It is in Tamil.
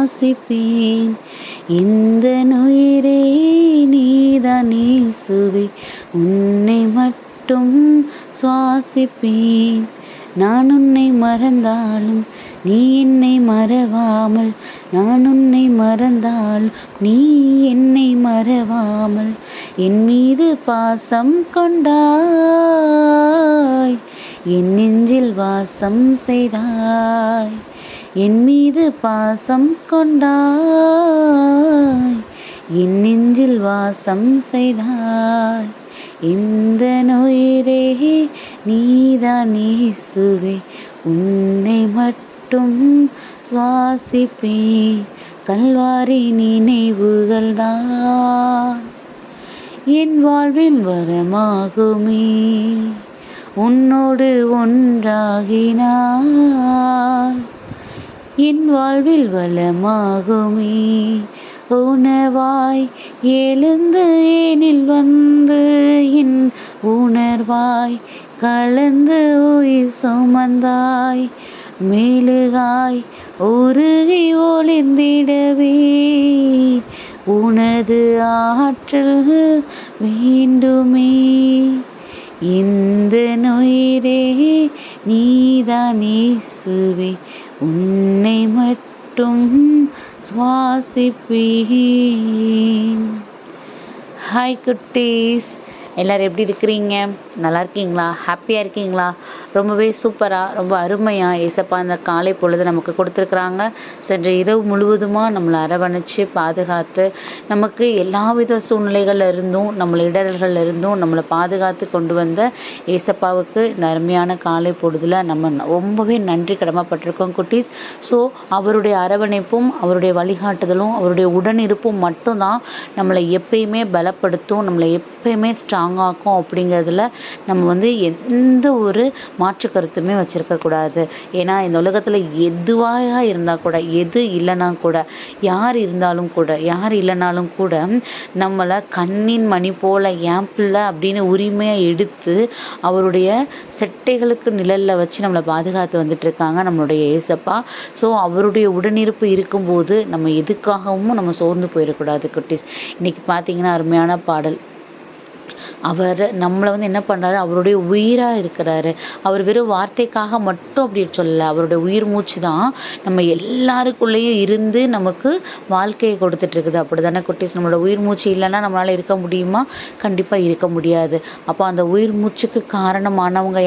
சுவாசிப்பேன். இந்த உயிரே நீதான் இயேசுவே, உன்னை மட்டும் சுவாசிப்பேன். நான் உன்னை மறந்தாலும் நீ என்னை மறவாமல், நான் உன்னை மறந்தாலும் நீ என்னை மறவாமல், என் மீது பாசம் கொண்டாய், என் நெஞ்சில் வாசம் செய்தாய். என் மீது பாசம் கொண்டாய், என் நெஞ்சில் வாசம் செய்தாய். இந்த உயிரே நீதான் இயேசுவே, உன்னை மட்டும் சுவாசிப்பேன். கல்வாரி நினைவுகள்தான் என் வாழ்வில் வரமாகுமே, உன்னோடு ஒன்றாகினாய் என் வாழ்வில் வளமாகுமே. உணவாய் எழுந்து ஏனில் வந்து, என் உணர்வாய் கலந்து உயிர் சுமந்தாய். மெழுகாய் உருகி ஒளிர்ந்திடவே உனது ஆற்றல் வேண்டுமே. இந்த உயிரே நீதான் இயேசுவே, உன்னை மட்டும் சுவாசிப்பேன். ஹாய் குட்டீஸ், எல்லோரும் எப்படி இருக்கிறீங்க? நல்லா இருக்கீங்களா? ஹாப்பியாக இருக்கீங்களா? ரொம்பவே சூப்பராக, ரொம்ப அருமையாக ஏசப்பா இந்த காலை பொழுது நமக்கு கொடுத்துருக்குறாங்க. சென்ற இரவு முழுவதுமாக நம்மளை அரவணைச்சு பாதுகாத்து, நமக்கு எல்லாவித சூழ்நிலைகளில் இருந்தும், நம்மளை இடர்களில் இருந்தும் நம்மளை பாதுகாத்து கொண்டு வந்த ஏசப்பாவுக்கு இந்த அருமையான காலை பொழுதில் நம்ம ரொம்பவே நன்றி கடமைப்பட்டிருக்கோம் குட்டீஸ். ஸோ அவருடைய அரவணைப்பும், அவருடைய வழிகாட்டுதலும், அவருடைய உடனிருப்பும் மட்டும்தான் நம்மளை எப்பயுமே பலப்படுத்தும், நம்மளை எப்பயுமே ஸ்ட்ராங்காக்கும். அப்படிங்கிறதுல நம்ம எந்த ஒரு மாற்று கருத்துமே வச்சுருக்கக்கூடாது. ஏன்னா இந்த உலகத்தில் எதுவாக இருந்தால் கூட, எது இல்லைனா கூட, யார் இருந்தாலும் கூட, யார் இல்லைனாலும் கூட, நம்மளை கண்ணின் மணி போல் என் பிள்ளை அப்படின்னு உரிமையாக எடுத்து அவருடைய செட்டைகளுக்கு நிழலில் வச்சு நம்மளை பாதுகாத்து வந்துட்டுருக்காங்க நம்மளுடைய ஏசப்பா. ஸோ அவருடைய உடனிருப்பு இருக்கும்போது நம்ம எதுக்காகவும் நம்ம சோர்ந்து போயிடக்கூடாது குட்டீஸ். இன்றைக்கி பார்த்தீங்கன்னா அருமையான பாடல். அவர் நம்மளை என்ன பண்ணுறாரு, அவருடைய உயிராக இருக்கிறாரு. அவர் வெறும் வார்த்தைக்காக மட்டும் அப்படி சொல்லலை, அவருடைய உயிர் மூச்சு தான் நம்ம எல்லாருக்குள்ளேயும் இருந்து நமக்கு வாழ்க்கையை கொடுத்துட்ருக்குது. அப்படி தானே குட்டீஸ்? நம்மளோட உயிர் மூச்சு இல்லைன்னா நம்மளால் இருக்க முடியுமா? கண்டிப்பாக இருக்க முடியாது. அப்போ அந்த உயிர் மூச்சுக்கு காரணமானவங்க